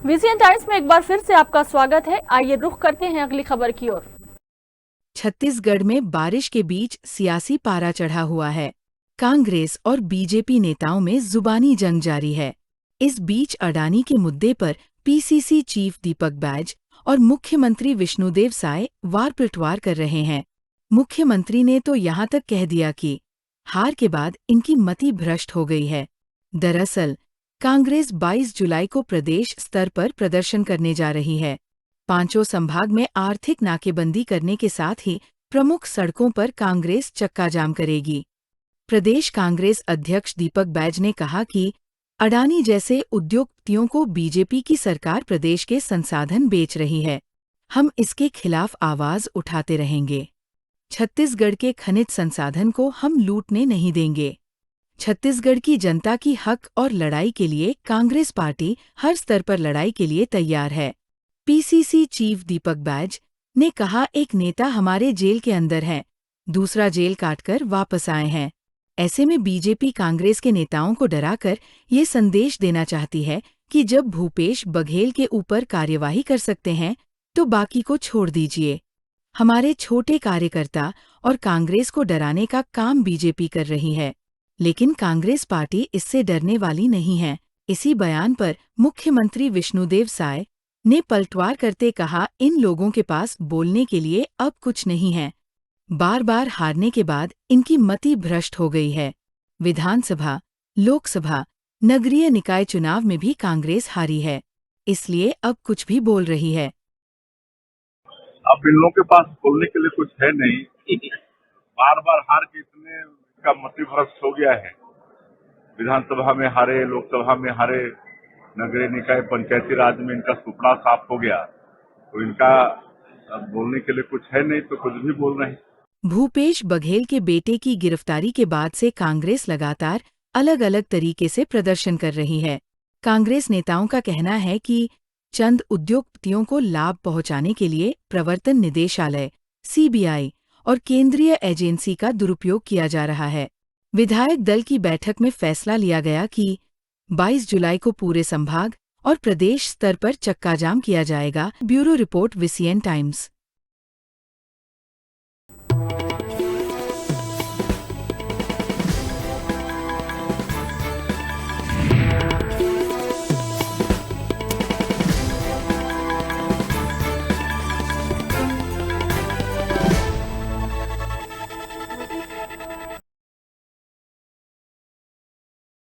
Vision times में एक बार फिर से आपका स्वागत है। आइए रुख करते हैं अगली खबर की ओर। छत्तीसगढ़ में बारिश के बीच सियासी पारा चढ़ा हुआ है। कांग्रेस और बीजेपी नेताओं में जुबानी जंग जारी है। इस बीच अडानी के मुद्दे पर पीसीसी चीफ दीपक बैज और मुख्यमंत्री विष्णुदेव साय वार पिटवार कर रहे हैं। मुख्यमंत्री ने तो यहां तक कह दिया कि हार के बाद इनकी मति भ्रष्ट हो गई है। दरअसल कांग्रेस 22 जुलाई को प्रदेश स्तर पर प्रदर्शन करने जा रही है। पांचों संभाग में आर्थिक नाकेबंदी करने के साथ ही प्रमुख सड़कों पर कांग्रेस चक्का जाम करेगी। प्रदेश कांग्रेस अध्यक्ष दीपक बैज ने कहा कि अडानी जैसे उद्योगपतियों को बीजेपी की सरकार प्रदेश के संसाधन बेच रही है। हम इसके खिलाफ आवाज उठाते रहेंगे। छत्तीसगढ़ के खनिज संसाधन को हम लूटने नहीं देंगे। छत्तीसगढ़ की जनता की हक और लड़ाई के लिए कांग्रेस पार्टी हर स्तर पर लड़ाई के लिए तैयार है। पीसीसी चीफ दीपक बैज ने कहा, एक नेता हमारे जेल के अंदर है, दूसरा जेल काटकर वापस आए हैं। ऐसे में बीजेपी कांग्रेस के नेताओं को डराकर ये संदेश देना चाहती है कि जब भूपेश बघेल के ऊपर कार्यवाही कर सकते हैं तो बाकी को छोड़ दीजिए। हमारे छोटे कार्यकर्ता और कांग्रेस को डराने का काम बीजेपी कर रही है, लेकिन कांग्रेस पार्टी इससे डरने वाली नहीं है। इसी बयान पर मुख्यमंत्री विष्णुदेव साय ने पलटवार करते कहा, इन लोगों के पास बोलने के लिए अब कुछ नहीं है। बार बार हारने के बाद इनकी मति भ्रष्ट हो गई है। विधानसभा, लोकसभा, नगरीय निकाय चुनाव में भी कांग्रेस हारी है, इसलिए अब कुछ भी बोल रही है। अब इन लोगों के पास बोलने के लिए कुछ है नहीं। बार बार हार के इतने का मति भ्रष्ट हो गया है। विधानसभा में हारे, लोकसभा में हारे, नगरीय निकाय पंचायती राज में इनका सुपड़ा साफ हो गया, तो इनका अब बोलने के लिए कुछ है नहीं, तो कुछ भी बोल रहे हैं। भूपेश बघेल के बेटे की गिरफ्तारी के बाद से कांग्रेस लगातार अलग अलग तरीके से प्रदर्शन कर रही है। कांग्रेस नेताओं का कहना है कि चंद उद्योगपतियों को लाभ पहुंचाने के लिए प्रवर्तन निदेशालय, सीबीआई और केंद्रीय एजेंसी का दुरुपयोग किया जा रहा है। विधायक दल की बैठक में फैसला लिया गया कि 22 जुलाई को पूरे संभाग और प्रदेश स्तर पर चक्का जाम किया जाएगा। Bureau report, vision times.